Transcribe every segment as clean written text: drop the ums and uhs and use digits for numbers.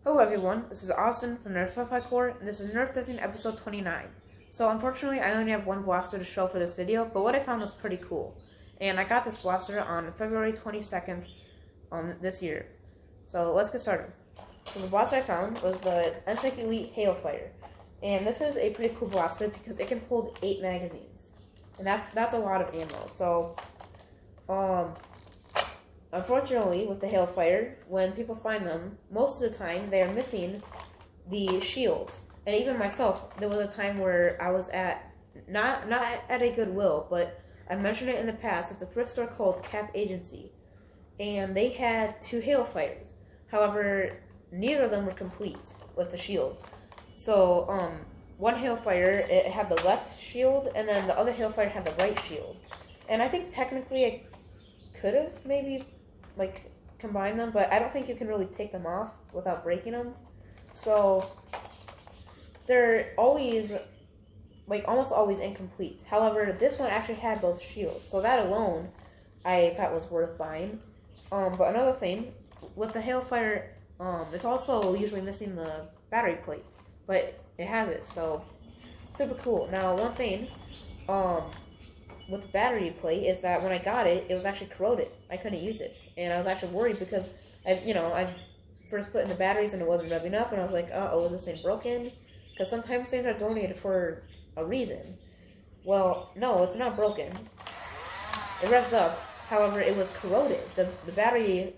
Hello everyone, this is Austin from NERF Thrifting, and this is NERF Thrifting episode 29. So unfortunately, I only have one blaster to show for this video, but what I found was pretty cool. And I got this blaster on February 22nd this year. So let's get started. So the blaster I found was the NERF Elite Hailfire. And this is a pretty cool blaster because it can hold 8 magazines. And that's a lot of ammo. So, unfortunately, with the Hailfire, when people find them, most of the time they are missing the shields. And even myself, there was a time where I was at, not at a Goodwill, but I mentioned it in the past, it's a thrift store called Cap Agency. And they had 2 Hailfires. However, neither of them were complete with the shields. So, one Hailfire, it had the left shield, and then the other Hailfire had the right shield. And I think technically I could have maybe combine them, but I don't think you can really take them off without breaking them. So they're always almost always incomplete. However, this one actually had both shields, so that alone I thought was worth buying. But another thing with the Hailfire, it's also usually missing the battery plate, but it has it, so super cool. Now one thing with the battery plate is that when I got it, it was actually corroded. I couldn't use it, and I was actually worried because I first put in the batteries and it wasn't revving up, and I was like, oh, is this thing broken? Because sometimes things are donated for a reason. Well, no, it's not broken. It revs up. However, it was corroded. The battery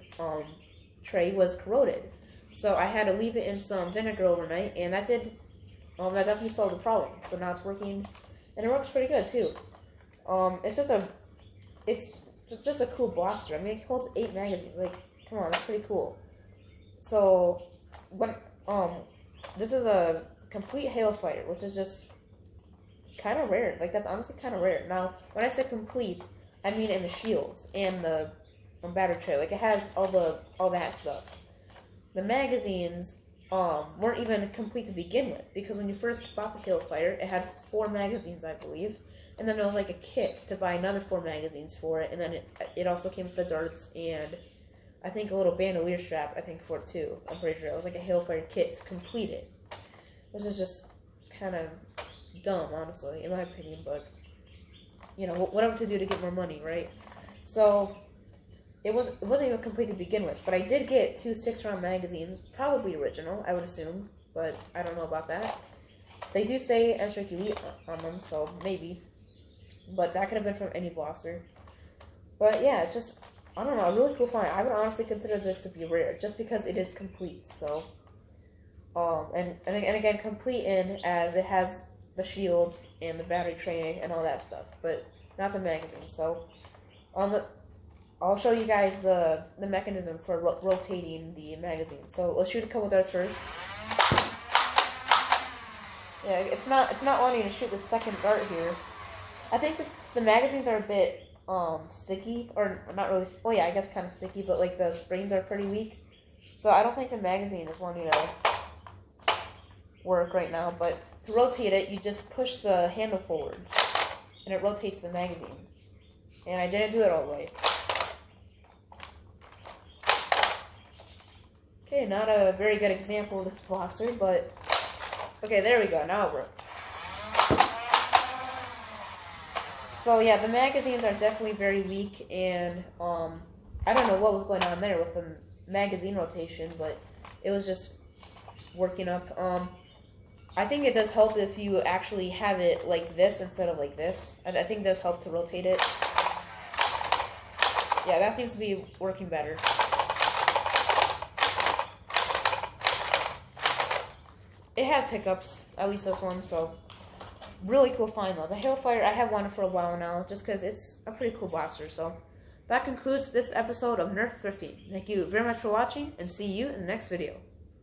tray was corroded, so I had to leave it in some vinegar overnight, and that did that definitely solved the problem. So now it's working, and it works pretty good too. It's just a cool blaster. I mean, it holds 8 magazines. Come on, that's pretty cool. So, when this is a complete Hailfire, which is just kind of rare. That's honestly kind of rare. Now, when I say complete, I mean in the shields and the battery tray. It has all that stuff. The magazines weren't even complete to begin with, because when you first bought the Hailfire, it had 4 magazines, I believe. And then there was a kit to buy another 4 magazines for it, and then it also came with the darts and I think a little bandolier strap, I think, for it too. I'm pretty sure it was a Hailfire kit to complete it, which is just kind of dumb, honestly, in my opinion. But whatever to do to get more money, right? So it wasn't even complete to begin with, but I did get 2 6-round magazines, probably original, I would assume, but I don't know about that. They do say NERF Elite on them, so maybe. But that could have been from any blaster. But yeah, it's just, I don't know, a really cool find. I would honestly consider this to be rare, just because it is complete. So, and again, complete in as it has the shields and the battery tray and all that stuff, but not the magazine. So, I'll show you guys the mechanism for rotating the magazine. So let's shoot a couple darts first. Yeah, it's not wanting to shoot the second dart here. I think the magazines are a bit sticky, or not really. Well, yeah, I guess kind of sticky, but the springs are pretty weak. So I don't think the magazine is wanting to work right now. But to rotate it, you just push the handle forward, and it rotates the magazine. And I didn't do it all the way. Okay, not a very good example of this blaster, but okay, there we go. Now it worked. So yeah, the magazines are definitely very weak, and I don't know what was going on there with the magazine rotation, but it was just working up. I think it does help if you actually have it like this instead of like this. I think it does help to rotate it. Yeah, that seems to be working better. It has hiccups, at least this one, so really cool find though. The Hailfire, I have wanted for a while now, just because it's a pretty cool blaster. So that concludes this episode of NERF Thrifting. Thank you very much for watching, and see you in the next video.